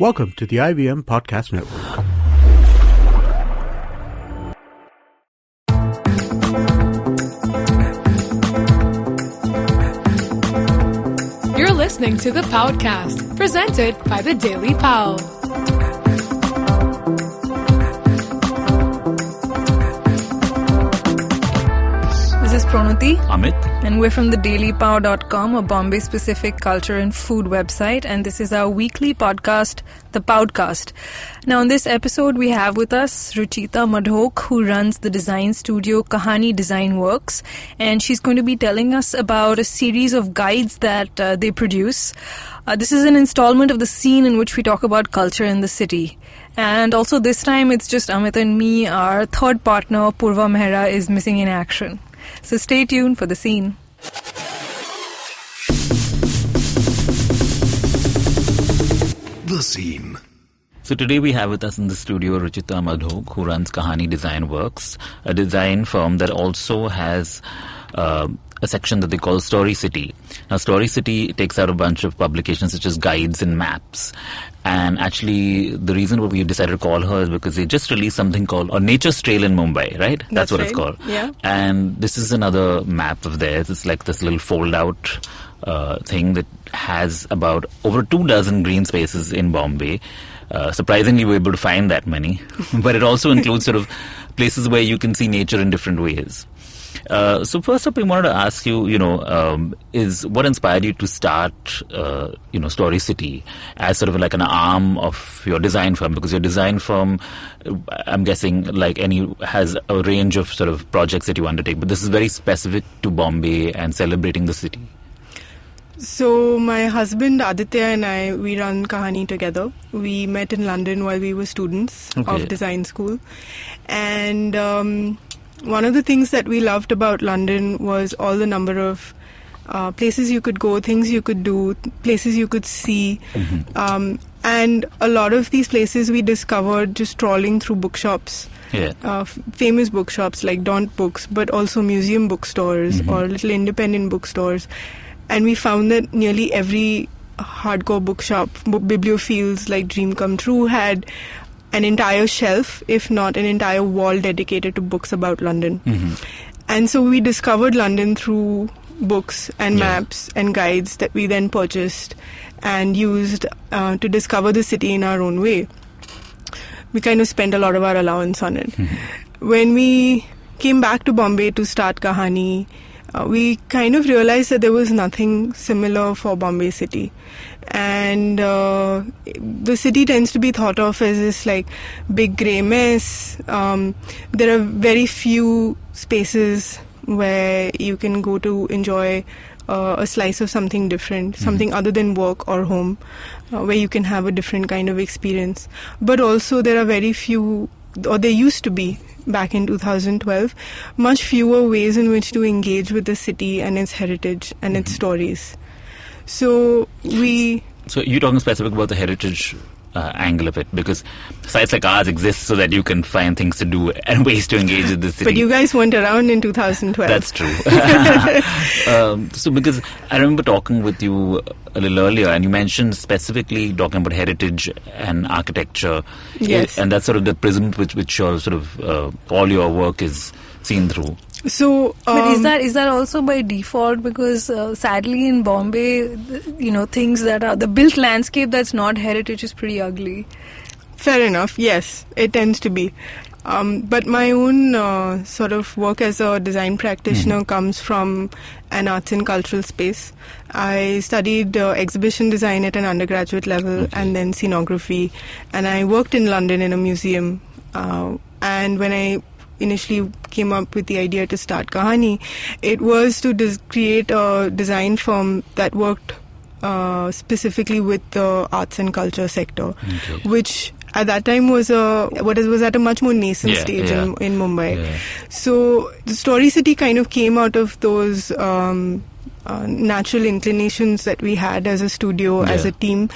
Welcome to the IVM Podcast Network. You're listening to the Paodcast, presented by the Daily Pao. This is Pranati, Amit, and we're from the dailypao.com, a Bombay-specific culture and food website, and this is our weekly podcast, the Paodcast. Now, in this episode, we have with us Ruchita Madhok, who runs the design studio Kahani Designworks, and she's going to be telling us about a series of guides that they produce. This is an installment of the scene in which we talk about culture in the city. And also this time, it's just Amit and me. Our third partner, Purva Mehra, is missing in action. So stay tuned for the scene. The scene. So today we have with us in the studio Ruchita Madhok, who runs Kahani Designworks, a design firm that also has a section that they call StoryCity. Now, StoryCity takes out a bunch of publications such as guides and maps. And actually, the reason why we decided to call her is because they just released something called A Nature's Trail in Mumbai, right? That's what right. it's called. Yeah. And this is another map of theirs. It's like this little fold-out thing that has about over 24 green spaces in Bombay. Surprisingly, we're able to find that many. But it also includes sort of places where you can see nature in different ways. So first up, we wanted to ask you, is what inspired you to start, StoryCity as sort of like an arm of your design firm? Because your design firm, I'm guessing, has a range of sort of projects that you undertake, but this is very specific to Bombay and celebrating the city. So my husband Aditya and I, we run Kahani together. We met in London while we were students of design school. And one of the things that we loved about London was all the number of places you could go, things you could do, places you could see. Mm-hmm. And a lot of these places we discovered just strolling through bookshops. Yeah. Famous bookshops like Daunt Books, but also museum bookstores or little independent bookstores. And we found that nearly every hardcore bookshop, bibliophiles like Dream Come True, had an entire shelf, if not an entire wall dedicated to books about London. Mm-hmm. And so we discovered London through books and maps and guides that we then purchased and used to discover the city in our own way. We kind of spent a lot of our allowance on it. Mm-hmm. When we came back to Bombay to start Kahani, we kind of realized that there was nothing similar for Bombay city. And the city tends to be thought of as this like big grey mess. There are very few spaces where you can go to enjoy a slice of something different, something other than work or home, where you can have a different kind of experience. But also there are very few, or there used to be, back in 2012, much fewer ways in which to engage with the city and its heritage and its stories. So you're talking specific about the heritage angle of it, because sites like ours exist so that you can find things to do and ways to engage with the city. But you guys weren't around in 2012. That's true. So because I remember talking with you a little earlier, and you mentioned specifically talking about heritage and architecture. Yes. And that's sort of the prism which your sort of all your work is seen through. So, but is that also by default? Because sadly in Bombay, things that are the built landscape that's not heritage is pretty ugly. Fair enough. Yes, it tends to be. But my own sort of work as a design practitioner comes from an arts and cultural space. I studied exhibition design at an undergraduate level and then scenography. And I worked in London in a museum. And when I initially came up with the idea to start Kahani, it was to create a design firm that worked specifically with the arts and culture sector, which at that time was at a much more nascent stage in Mumbai. Yeah. So the StoryCity kind of came out of those natural inclinations that we had as a studio, as a team,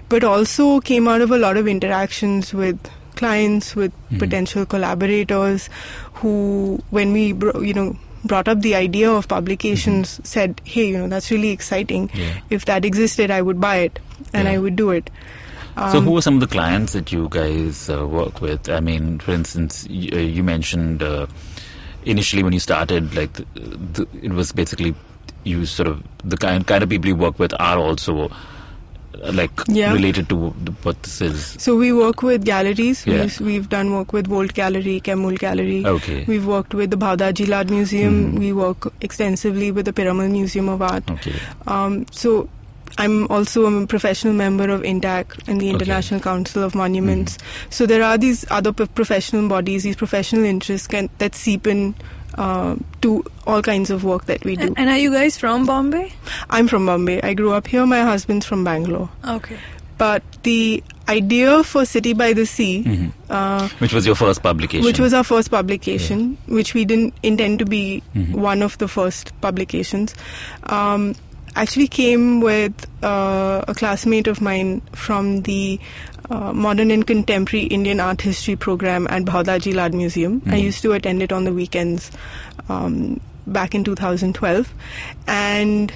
but also came out of a lot of interactions with clients, with potential collaborators who, when we brought up the idea of publications, said, hey, that's really exciting. If that existed, I would buy it and I would do it. So who are some of the clients that you guys work with? I mean, for instance, you mentioned initially when you started, like it was basically you sort of the kind of people you work with are also related to what this is. So we work with galleries. Yeah. We've done work with Volt Gallery, Kemul Gallery. Okay. We've worked with the Bhavdaji Lad Museum. We work extensively with the Piramal Museum of Art. Okay. So I'm also a professional member of INTAC and the International Council of Monuments. So there are these other professional bodies, these professional interests that seep in to all kinds of work that we do. And are you guys from Bombay? I'm from Bombay. I grew up here. My husband's from Bangalore. Okay. But the idea for City by the Sea, which was your first publication, which was our first publication, which we didn't intend to be one of the first publications, actually came with a classmate of mine from the Modern and Contemporary Indian Art History program at Bhavdaji Lad Museum. I used to attend it on the weekends back in 2012. And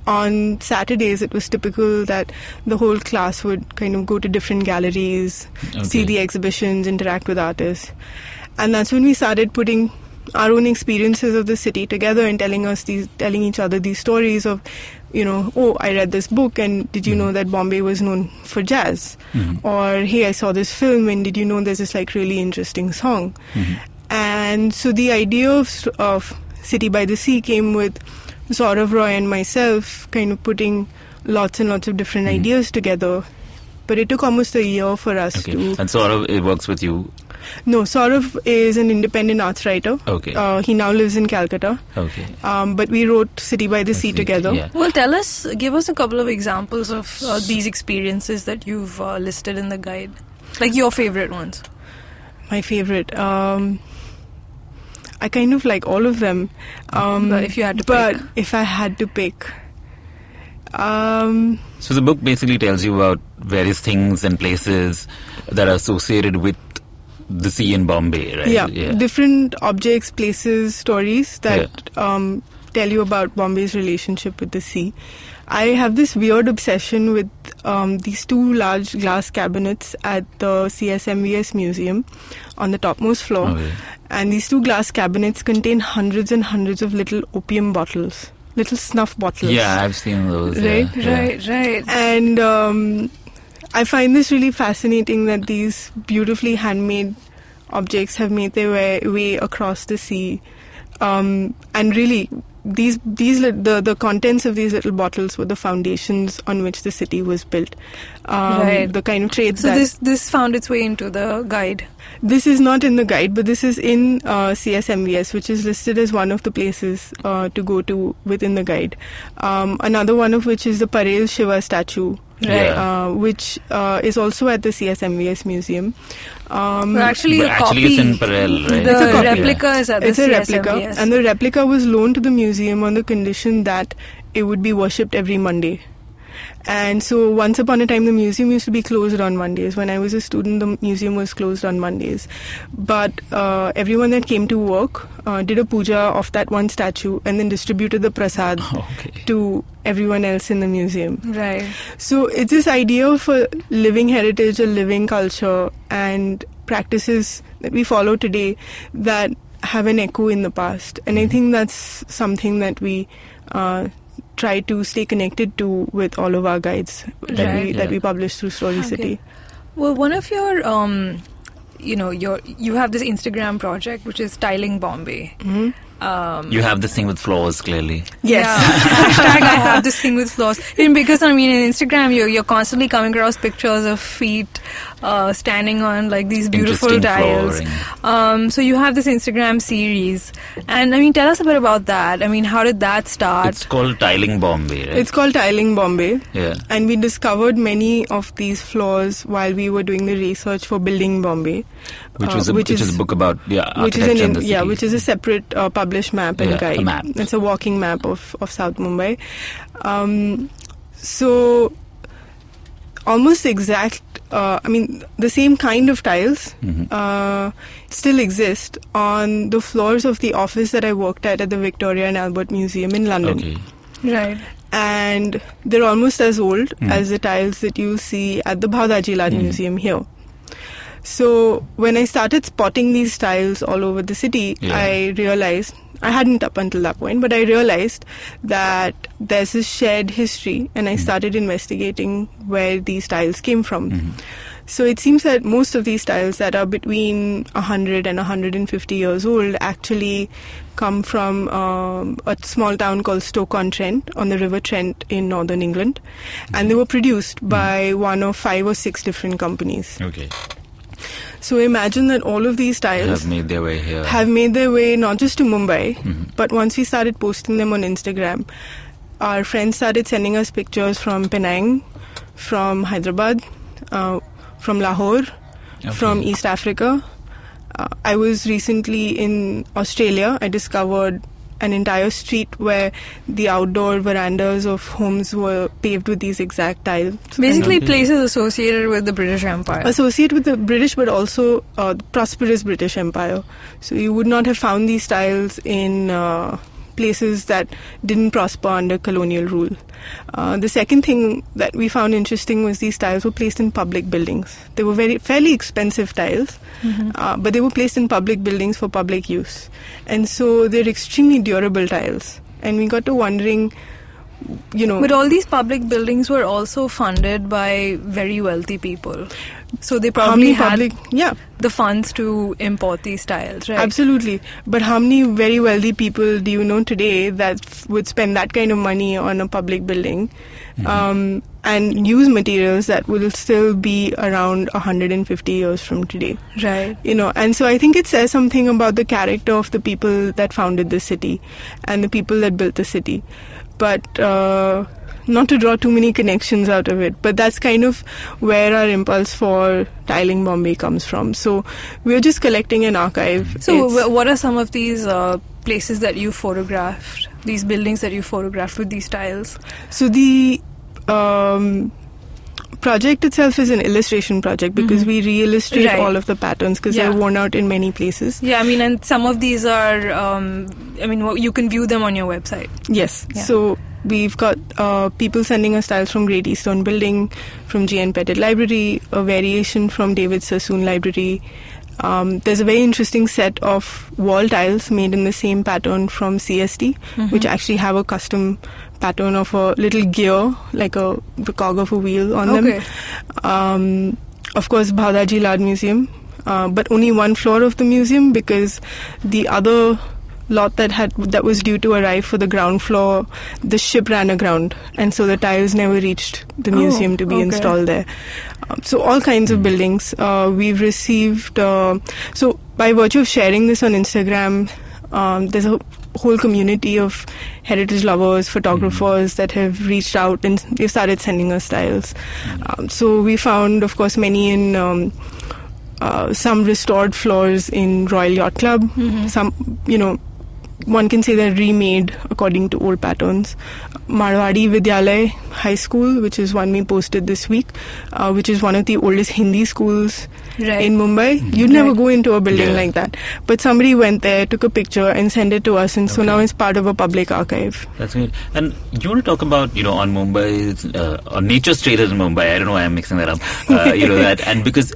on Saturdays, it was typical that the whole class would kind of go to different galleries, see the exhibitions, interact with artists. And that's when we started putting our own experiences of the city together and telling each other these stories of, I read this book, and did you know that Bombay was known for jazz? Or, hey, I saw this film, and did you know there's this really interesting song? And so the idea of City by the Sea came with Saurav Roy and myself kind of putting lots and lots of different ideas together. But it took almost a year for us to... And Saurav, it works with you? No, Saurav is an independent arts writer. Okay. He now lives in Calcutta. Okay. But we wrote City by the Sea together. Yeah. Well, give us a couple of examples of these experiences that you've listed in the guide. Like your favorite ones. My favorite. I kind of like all of them. But if you had to but pick. if I had to pick... So the book basically tells you about various things and places that are associated with the sea in Bombay, right? Yeah. Different objects, places, stories that tell you about Bombay's relationship with the sea. I have this weird obsession with these two large glass cabinets at the CSMVS Museum on the topmost floor. Okay. And these two glass cabinets contain hundreds and hundreds of little opium bottles, little snuff bottles. Yeah, I've seen those. Right? Right. And I find this really fascinating that these beautifully handmade objects have made their way across the sea. And really, the contents of these little bottles were the foundations on which the city was built. The kind of trades this found its way into the guide. This is not in the guide, but this is in CSMVS, which is listed as one of the places to go to within the guide. Another one of which is the Parel Shiva statue, which is also at the CSMVS Museum. Actually, it's in Parel, right? The replica is at the It's a replica, CSMVS. and the replica was loaned to the museum on the condition that it would be worshipped every Monday. And so once upon a time, the museum used to be closed on Mondays. When I was a student, the museum was closed on Mondays. But everyone that came to work did a puja of that one statue and then distributed the prasad to everyone else in the museum. Right. So it's this idea of a living heritage, a living culture, and practices that we follow today that have an echo in the past. And I think that's something that we try to stay connected to with all of our guides that we publish through StoryCity. Well, one of your, you have this Instagram project which is Tiling Bombay. You have this thing with floors, clearly. Yes. Yeah. # I have this thing with floors. Because in Instagram you're constantly coming across pictures of feet standing on like these beautiful tiles. So you have this Instagram series, and tell us a bit about that. How did that start? It's called Tiling Bombay, right? It's called Tiling Bombay. Yeah. And we discovered many of these flaws while we were doing the research for Building Bombay, which is a book about architecture in the city. Yeah, which is a separate published map and guide. A map. It's a walking map of South Mumbai. So almost exact. The same kind of tiles still exist on the floors of the office that I worked at the Victoria and Albert Museum in London. Okay. Right. and they're almost as old as the tiles that you'll see at the Bhavdaji Lad Museum here. So when I started spotting these tiles all over the city, I realized, I hadn't up until that point, but I realized that there's this shared history, and I started investigating where these tiles came from. So it seems that most of these tiles that are between 100 and 150 years old actually come from a small town called Stoke-on-Trent on the River Trent in northern England, and they were produced by one of 5 or 6 different companies. Okay. So imagine that all of these tiles Have made their way here. have made their way not just to Mumbai, but once we started posting them on Instagram, our friends started sending us pictures from Penang, from Hyderabad, from Lahore, from East Africa. I was recently in Australia. I discovered an entire street where the outdoor verandas of homes were paved with these exact tiles. Basically, places associated with the British Empire. Associated with the British, but also the prosperous British Empire. So you would not have found these tiles in places that didn't prosper under colonial rule. The second thing that we found interesting was these tiles were placed in public buildings. They were fairly expensive tiles, but they were placed in public buildings for public use. And so they're extremely durable tiles. And we got to wondering, But all these public buildings were also funded by very wealthy people. So they probably had the funds to import these tiles, right? Absolutely. But how many very wealthy people do you know today that would spend that kind of money on a public building and use materials that will still be around 150 years from today? Right. And so I think it says something about the character of the people that founded the city and the people that built the city. But not to draw too many connections out of it, but that's kind of where our impulse for tiling Bombay comes from. So we're just collecting an archive. So what are some of these places that you photographed, these buildings that you photographed with these tiles? So the project itself is an illustration project because we re-illustrate all of the patterns because they're worn out in many places. Yeah, and some of these are, you can view them on your website. Yes. Yeah. So we've got people sending us tiles from Great Eastern Building, from G.N. Pettit Library, a variation from David Sassoon Library. There's a very interesting set of wall tiles made in the same pattern from CST, which actually have a custom pattern of a little gear, like the cog of a wheel on them. Of course, Bhavdaji Lad Museum, but only one floor of the museum because the other lot that was due to arrive for the ground floor, the ship ran aground, and so the tiles never reached the museum to be installed there. So all kinds of buildings. We've received, so by virtue of sharing this on Instagram, there's a whole community of heritage lovers, photographers that have reached out and they've started sending us tiles. So we found, of course, many in some restored floors in Royal Yacht Club. Some, one can say they're remade according to old patterns. Marwadi Vidyalay High School, which is one we posted this week, which is one of the oldest Hindi schools in Mumbai. You'd never go into a building like that. But somebody went there, took a picture and sent it to us, and so now it's part of a public archive. That's great. And you want to talk about, on Mumbai, on nature stated in Mumbai, I don't know why I'm mixing that up, that, and because,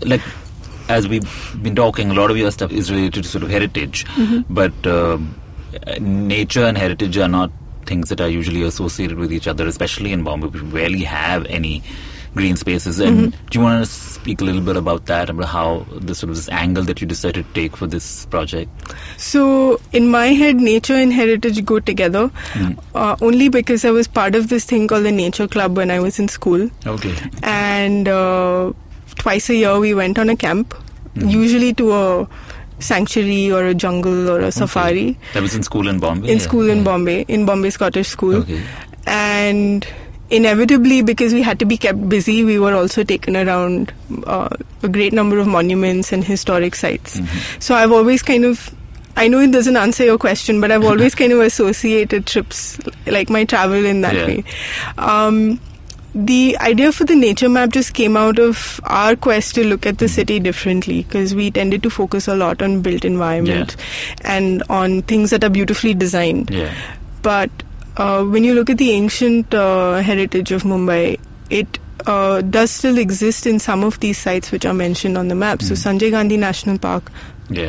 as we've been talking, a lot of your stuff is related to sort of heritage, but nature and heritage are not things that are usually associated with each other, especially in Bombay. We rarely have any green spaces. And do you want to speak a little bit about that, about how this angle that you decided to take for this project? So in my head, nature and heritage go together, only because I was part of this thing called the Nature Club when I was in school. Okay. And twice a year we went on a camp, usually to a sanctuary or a jungle or a safari. That was in school in Bombay? In Bombay, in Bombay Scottish School. Okay. And inevitably, because we had to be kept busy, we were also taken around a great number of monuments and historic sites. So I've always I know it doesn't answer your question, but I've always kind of associated trips, like my travel in that way. The idea for the nature map just came out of our quest to look at the city differently, because we tended to focus a lot on built environment and on things that are beautifully designed. But when you look at the ancient heritage of Mumbai, it does still exist in some of these sites which are mentioned on the map. So Sanjay Gandhi National Park,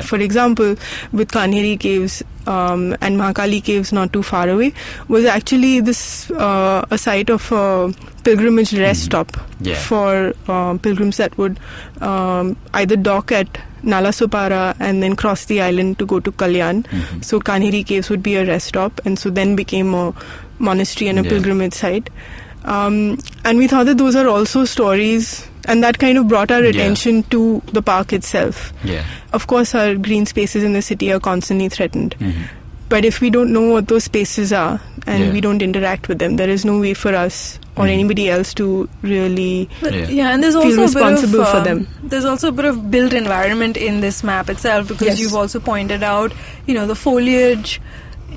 for example, with Kanheri Caves and Mahakali Caves not too far away, was actually this a site of a pilgrimage rest stop for pilgrims that would either dock at Nalasopara and then cross the island to go to Kalyan. So Kanheri Caves would be a rest stop, and so then became a monastery and a pilgrimage site. And we thought that those are also stories, and that kind of brought our attention to the park itself. Of course, our green spaces in the city are constantly threatened. But if we don't know what those spaces are and we don't interact with them, there is no way for us or anybody else to really and there's feel also responsible for them. There's also a bit of built environment in this map itself, because you've also pointed out, the foliage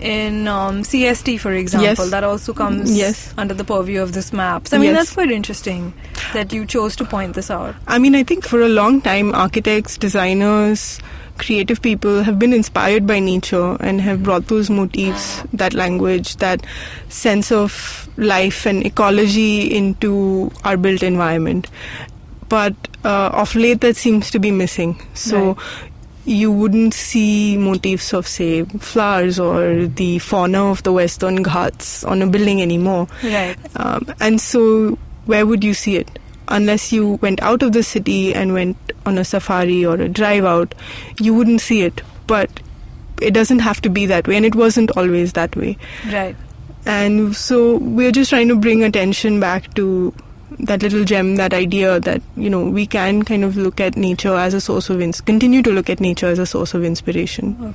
in CST, for example, that also comes under the purview of this map. So, I mean, that's quite interesting that you chose to point this out. I mean, I think for a long time, architects, designers, creative people have been inspired by nature and have brought those motifs, that language, that sense of life and ecology into our built environment. But of late, that seems to be missing. So you wouldn't see motifs of, say, flowers or the fauna of the Western Ghats on a building anymore. And so where would you see it? Unless you went out of the city and went on a safari or a drive out, you wouldn't see it. But it doesn't have to be that way, and it wasn't always that way. And so we're just trying to bring attention back to that little gem, that idea that, we can kind of look at nature as a source of continue to look at nature as a source of inspiration.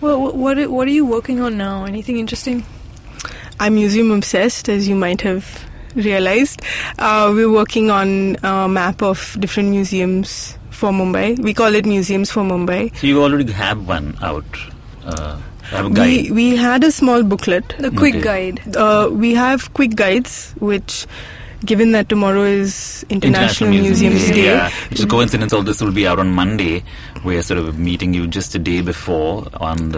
Well, what are you working on now? Anything interesting? I'm museum obsessed, as you might have realized. We're working on a map of different museums for Mumbai. We call it Museums for Mumbai. So you already have one out. Have a guide. We had a small booklet. The quick guide. We have quick guides, which, given that tomorrow is International Museums Day. Which is a coincidence. All this will be out on Monday. We're sort of meeting you just a day before on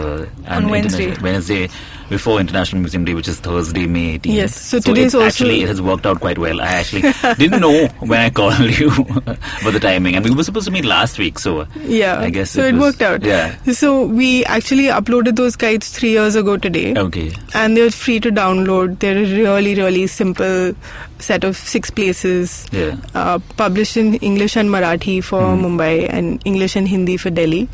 Wednesday before International Museum Day, which is Thursday, May 18th. Yes, so today's it has worked out quite well. I actually didn't know when I called you about the timing, and we were supposed to meet last week, so I guess so it worked out. So we actually uploaded those guides 3 years ago today. And they're free to download. They're a really, really simple set of 6 places, published in English and Marathi for Mumbai and English and Hindi for Delhi.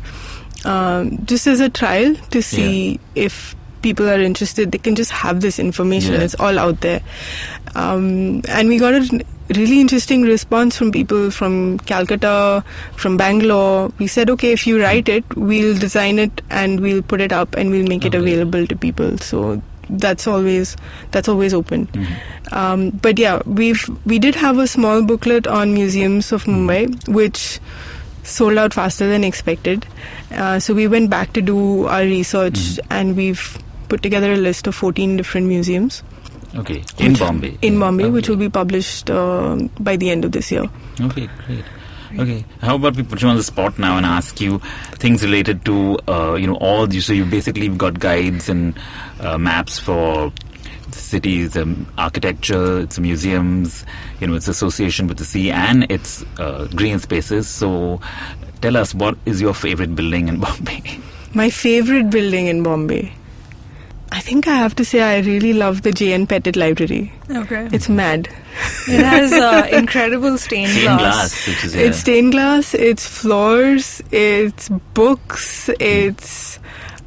Just as a trial to see if people are interested, they can just have this information. It's all out there. And we got a really interesting response from people from Calcutta, from Bangalore. We said, okay, if you write it, we'll design it and we'll put it up and we'll make it available to people. So that's always open. But we did have a small booklet on museums of Mumbai, which sold out faster than expected. So we went back to do our research and we've put together a list of 14 different museums. In Bombay. In Bombay, which will be published by the end of this year. Great. How about we put you on the spot now and ask you things related to all these. So you've got guides and maps for the cities, architecture, its museums, its association with the sea and its green spaces. So tell us, what is your favorite building in Bombay? My favorite building in Bombay, I think I have to say I really love the J.N. Pettit Library. It's mad. It has incredible stained glass. It's stained glass, it's floors, it's books, it's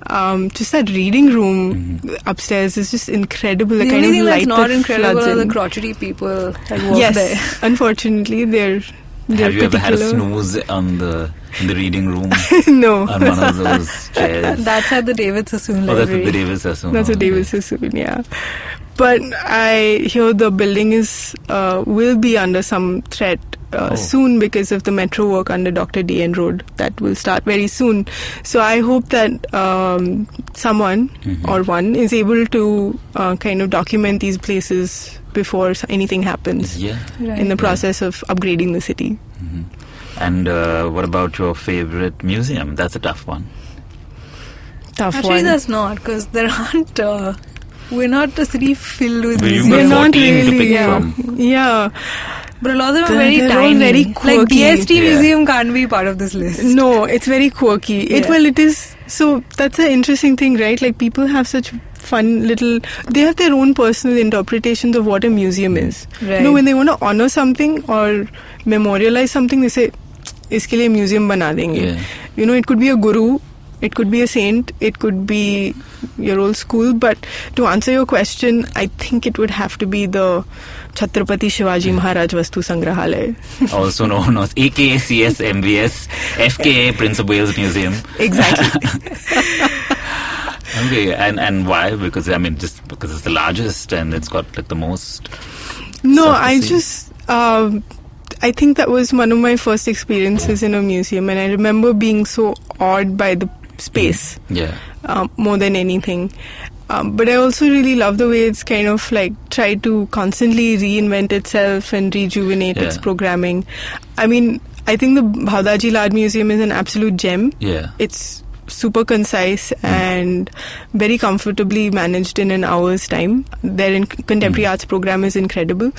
just that reading room upstairs is just incredible. The only thing that's not incredible are the crotchety people that work there. Unfortunately, they're Have you ever had a snooze in the reading room? No. On one of those chairs? That's at the David Sassoon Library. That's at the David Sassoon. That's at David Sassoon, yeah. But I hear the building will be under some threat soon because of the metro work under Dr. D.N. Road that will start very soon. So I hope that someone or one is able to kind of document these places before anything happens in the process of upgrading the city. And what about your favorite museum? That's a tough one. Actually, that's not, because there aren't we're not a city filled with We're museums. not 14 to really, pick yeah. from. Yeah. But a lot of them are very They're all tiny. very like quirky. DST Yeah. Museum can't be part of this list. No, it's very quirky. Yeah. It is. So that's an interesting thing, right? Like people have such fun little. They have their own personal interpretations of what a museum is. Right. You know, when they want to honor something or memorialize something, they say, "Iske liye museum bana denge." Yeah. You know, it could be a guru, it could be a saint, it could be your old school. But to answer your question, I think it would have to be the Chhatrapati Shivaji Maharaj Vastu Sangrahalaya. Also known as AKA CS MVS, FKA Prince of Wales Museum. Exactly. Okay, and why? Because just because it's the largest and it's got like the most. No, stuff to I see. just. I think that was one of my first experiences in a museum, and I remember being so awed by the space Yeah. more than anything. But I also really love the way it's kind of like tried to constantly reinvent itself and rejuvenate its Yeah. programming. I mean, I think the Bhavdaji Lad Museum is an absolute gem. Yeah. It's super concise and very comfortably managed in an hour's time. Their contemporary arts program is incredible.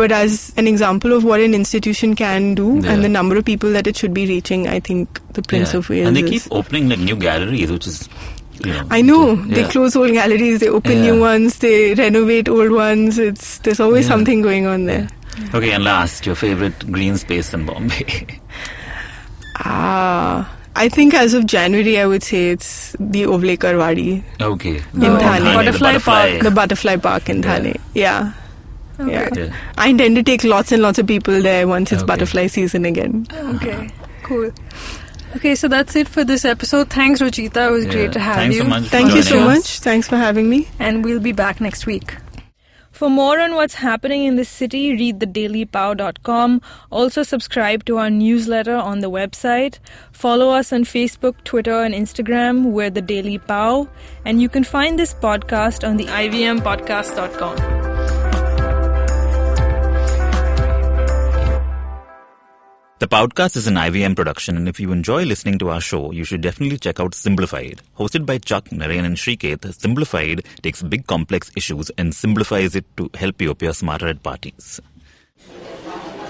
But as an example of what an institution can do Yeah. and the number of people that it should be reaching, I think the Prince of Wales And they is. keep opening like new galleries, which is. I know. They Yeah. close old galleries, they open Yeah. new ones, they renovate old ones. There's always Yeah. something going on there. Okay, and last, your favorite green space in Bombay. I think as of January, I would say it's the Ovlekar Wadi, Okay. In Thane. the Butterfly Park. the Butterfly Park in Yeah. Thane. Yeah. Okay. Yeah. Yeah. I intend to take lots and lots of people there once it's Okay. butterfly season again. Okay, cool. Okay, so that's it for this episode. Thanks, Ruchita. It was Yeah. great to have Thanks you. so much. Thank you so joining us. much. Thanks for having me. And we'll be back next week. For more on what's happening in this city, read thedailypao.com. Also subscribe to our newsletter on the website. Follow us on Facebook, Twitter, and Instagram. We're The Daily Pao. And you can find this podcast on the ivmpodcast.com. The Paodcast is an IVM production, and if you enjoy listening to our show, you should definitely check out Simplified. Hosted by Chuck, Narayan, and Shriketh, Simplified takes big complex issues and simplifies it to help you appear smarter at parties.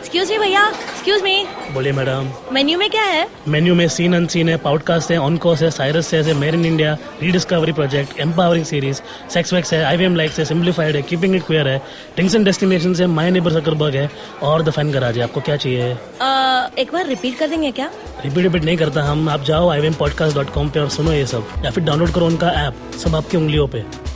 Excuse me भैया, excuse me, बोलिए madam. Menu में क्या है? Menu में scene unseen है, podcast है, on course है, Cyrus है, made in India, rediscovery project, empowering series, sex wax है, IVM लाइक्स है, सिंप्लीफाइड है, कीपिंग इट क्वियर है, ड्रिंक्स एंड डेस्टिनेशन है, माय नेबर सकरबर्ग है और द फन गराज है। आपको क्या चाहिए? एक बार रिपीट कर देंगे क्या? रिपीट नहीं करता हम। आप जाओ ivmpodcast.com पे और सुनो ये सब, या फिर डाउनलोड करो उनका ऐप, सब आपकी उंगलियों पे।